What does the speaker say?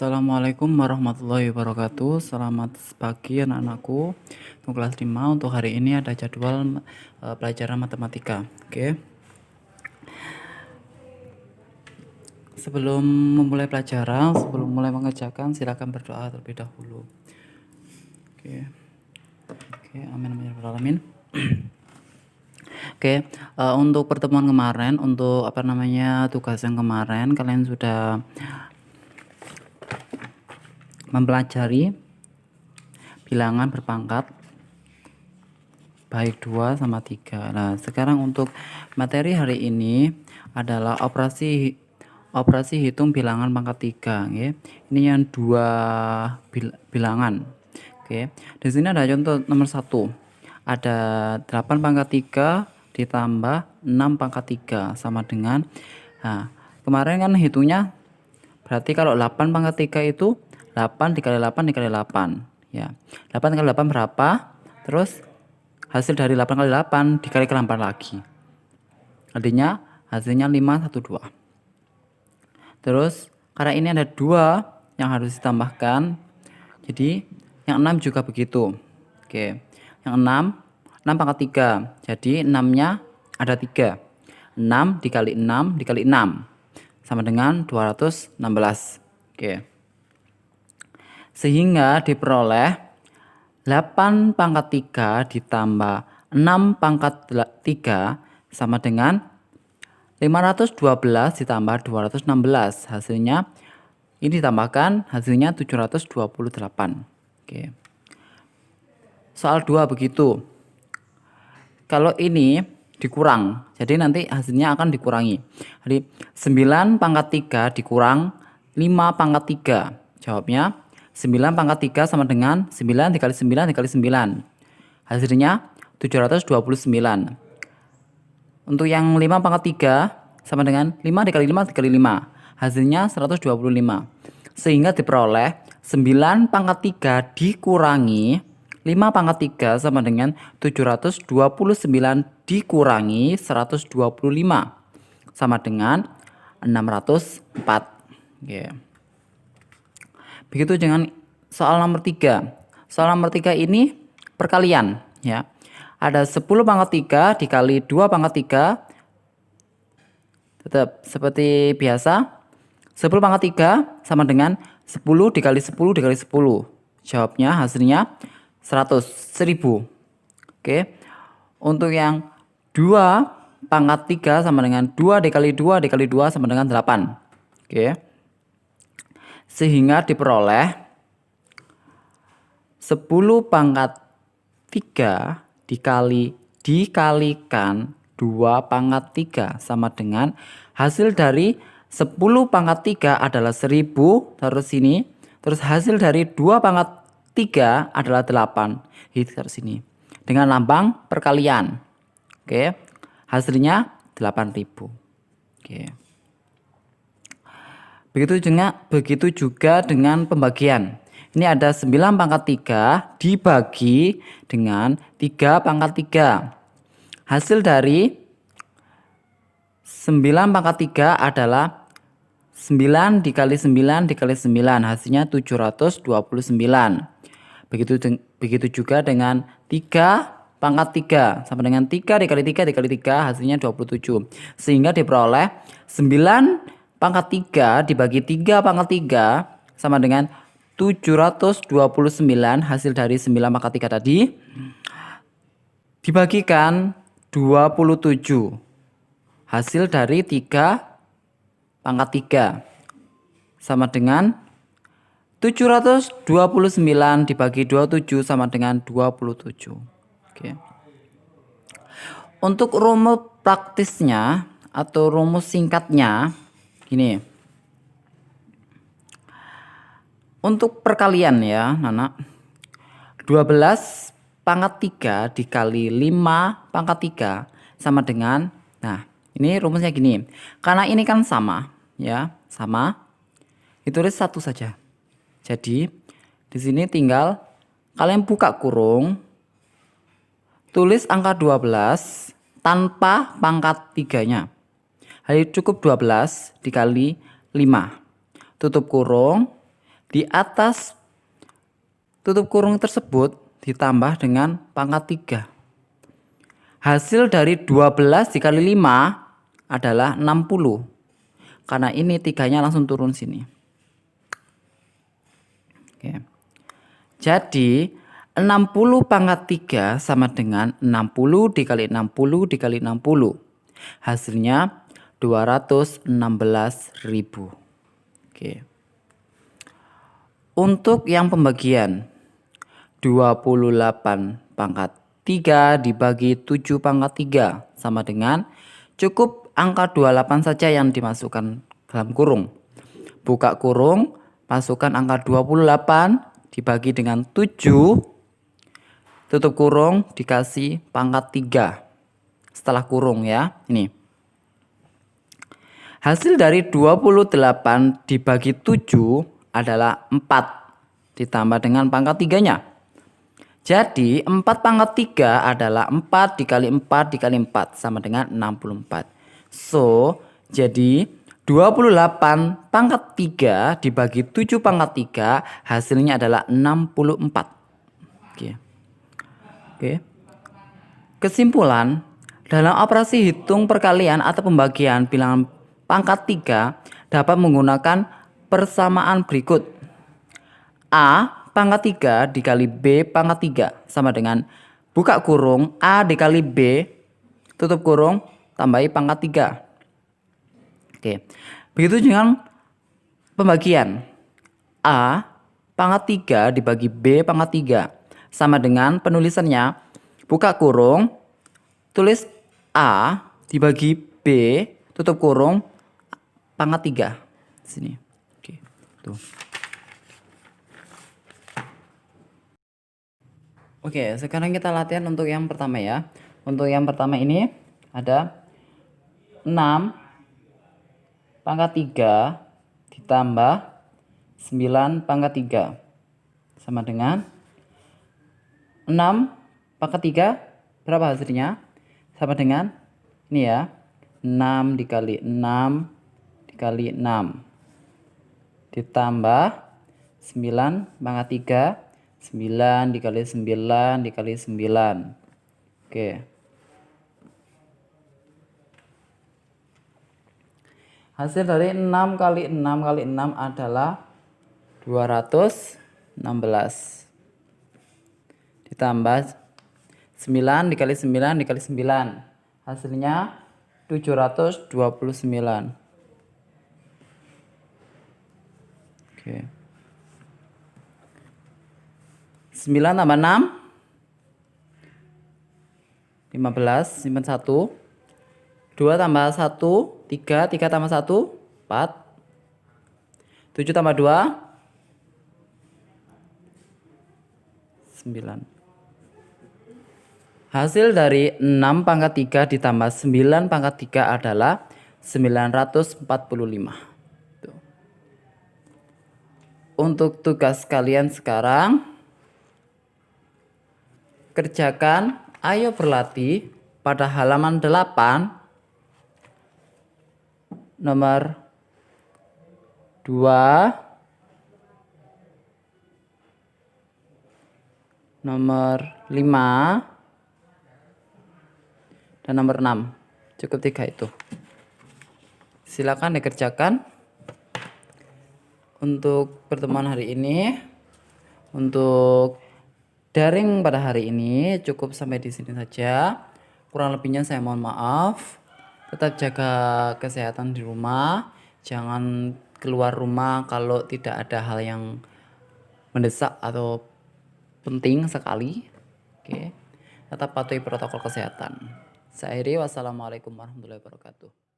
Assalamualaikum warahmatullahi wabarakatuh. Selamat pagi anak-anakku. Untuk kelas 5 untuk hari ini ada jadwal pelajaran matematika. Oke. Sebelum memulai pelajaran, sebelum mulai mengerjakan, silakan berdoa terlebih dahulu. Oke. Oke, amin amin ya rabbal alamin. Oke, untuk pertemuan kemarin, untuk tugas yang kemarin kalian sudah mempelajari bilangan berpangkat baik 2 sama 3. Nah, sekarang untuk materi hari ini adalah operasi hitung bilangan pangkat 3, ya. Ini yang dua bilangan. Oke. Di sini ada contoh nomor 1. Ada 8 pangkat 3 ditambah 6 pangkat 3 sama dengan, nah, kemarin kan hitungnya berarti kalau 8 pangkat 3 itu 8 dikali 8 dikali 8, ya. 8 kali 8 berapa? Terus hasil dari 8 kali 8 dikali ke 8 lagi. Artinya hasilnya 512. Terus karena ini ada 2 yang harus ditambahkan, jadi yang 6 juga begitu. Oke. Yang 6 pangkat 3. Jadi 6-nya ada 3. 6 dikali 6 dikali 6 sama dengan 216. Oke. Sehingga diperoleh 8 pangkat 3 ditambah 6 pangkat 3 sama dengan 512 ditambah 216. Hasilnya ini ditambahkan, hasilnya 728. Oke. Soal 2 begitu. Kalau ini dikurang, jadi nanti hasilnya akan dikurangi. Jadi 9 pangkat 3 dikurang 5 pangkat 3. Jawabnya 9 pangkat 3 sama dengan 9 dikali 9 dikali 9. Hasilnya 729. Untuk yang 5 pangkat 3 sama dengan 5 dikali 5 dikali 5. Hasilnya 125. Sehingga diperoleh 9 pangkat 3 dikurangi 5 pangkat 3 sama dengan 729 dikurangi 125 sama dengan 604. Yeah. Begitu dengan soal nomor 3. Soal nomor 3 ini perkalian, ya. Ada 10 pangkat 3 dikali 2 pangkat 3. Tetap seperti biasa. 10 pangkat 3 sama dengan 10 dikali 10 dikali 10. Jawabnya hasilnya 100, 1000. Oke. Untuk yang 2 pangkat 3 sama dengan 2 dikali 2 dikali 2 sama dengan 8. Oke. Sehingga diperoleh 10 pangkat 3 dikalikan 2 pangkat 3 sama dengan hasil dari 10 pangkat 3 adalah 1000, terus sini. Terus hasil dari 2 pangkat 3 adalah 8. Terus sini. Dengan lambang perkalian. Oke. Hasilnya 8000. Oke. Begitu juga dengan pembagian. Ini ada 9 pangkat 3 dibagi dengan 3 pangkat 3. Hasil dari 9 pangkat 3 adalah 9 dikali 9 dikali 9. Hasilnya 729. Begitu juga dengan 3 pangkat 3 sama dengan 3 dikali 3 dikali 3, hasilnya 27. Sehingga diperoleh 9 pangkat 3 dibagi 3 pangkat 3 sama dengan 729. Hasil dari 9 pangkat 3 tadi dibagikan 27. Hasil dari 3 pangkat 3 sama dengan 729 dibagi 27 sama dengan 27. Oke. Untuk rumus praktisnya atau rumus singkatnya gini. Untuk perkalian ya, anak. 12 pangkat 3 dikali 5 pangkat 3 sama dengan, nah, ini rumusnya gini. Karena ini kan sama, ya, sama. Ditulis satu saja. Jadi di sini tinggal kalian buka kurung, tulis angka 12 tanpa pangkat 3-nya. Jadi cukup 12 dikali 5. Tutup kurung. Di atas tutup kurung tersebut ditambah dengan pangkat 3. Hasil dari 12 dikali 5 adalah 60. Karena ini 3-nya langsung turun sini. Oke. Jadi 60 pangkat 3 sama dengan 60 dikali 60 dikali 60. Hasilnya 216.000. Oke. Untuk yang pembagian 28 pangkat 3 dibagi 7 pangkat 3 sama dengan cukup angka 28 saja yang dimasukkan dalam kurung. Buka kurung, masukkan angka 28 dibagi dengan 7, tutup kurung, dikasih pangkat 3 setelah kurung ya. Ini hasil dari 28 dibagi 7 adalah 4 ditambah dengan pangkat 3-nya. Jadi 4 pangkat 3 adalah 4 dikali 4 dikali 4 sama dengan 64. So, jadi 28 pangkat 3 dibagi 7 pangkat 3 hasilnya adalah 64. Oke. Kesimpulan, dalam operasi hitung perkalian atau pembagian bilangan pangkat 3 dapat menggunakan persamaan berikut. A pangkat 3 dikali B pangkat 3 sama dengan buka kurung A dikali B, tutup kurung, tambahi pangkat 3. Oke. Begitu dengan pembagian. A pangkat 3 dibagi B pangkat 3 sama dengan penulisannya buka kurung, tulis A dibagi B, tutup kurung, pangkat 3. Sini. Oke. Tuh. Oke, sekarang kita latihan untuk yang pertama ya. Untuk yang pertama ini ada 6 pangkat 3 ditambah 9 pangkat 3 sama dengan 6 pangkat 3 berapa hasilnya? Sama dengan ini ya, 6 dikali 6 dikali 6 ditambah 9 pangkat 3, 9 dikali 9 dikali 9. Oke. Hasil dari 6 kali 6 kali 6 adalah 216. Ditambah 9 dikali 9 dikali 9. Hasilnya 729. Oke. 9 tambah 6 15, simpan 1. 2 tambah 1 3, 3 tambah 1 4. 7 tambah 2 9. Hasil dari 6 pangkat 3 ditambah 9 pangkat 3 adalah 945. Tuh. Untuk tugas kalian sekarang, kerjakan, ayo berlatih pada halaman 8 nomor 2, nomor 5, dan nomor 6. Cukup 3 itu. Silakan dikerjakan. Untuk pertemuan hari ini, untuk daring pada hari ini cukup sampai di sini saja. Kurang lebihnya saya mohon maaf. Tetap jaga kesehatan di rumah. Jangan keluar rumah kalau tidak ada hal yang mendesak atau penting sekali. Oke. Tetap patuhi protokol kesehatan. Saya akhiri, wassalamualaikum warahmatullahi wabarakatuh.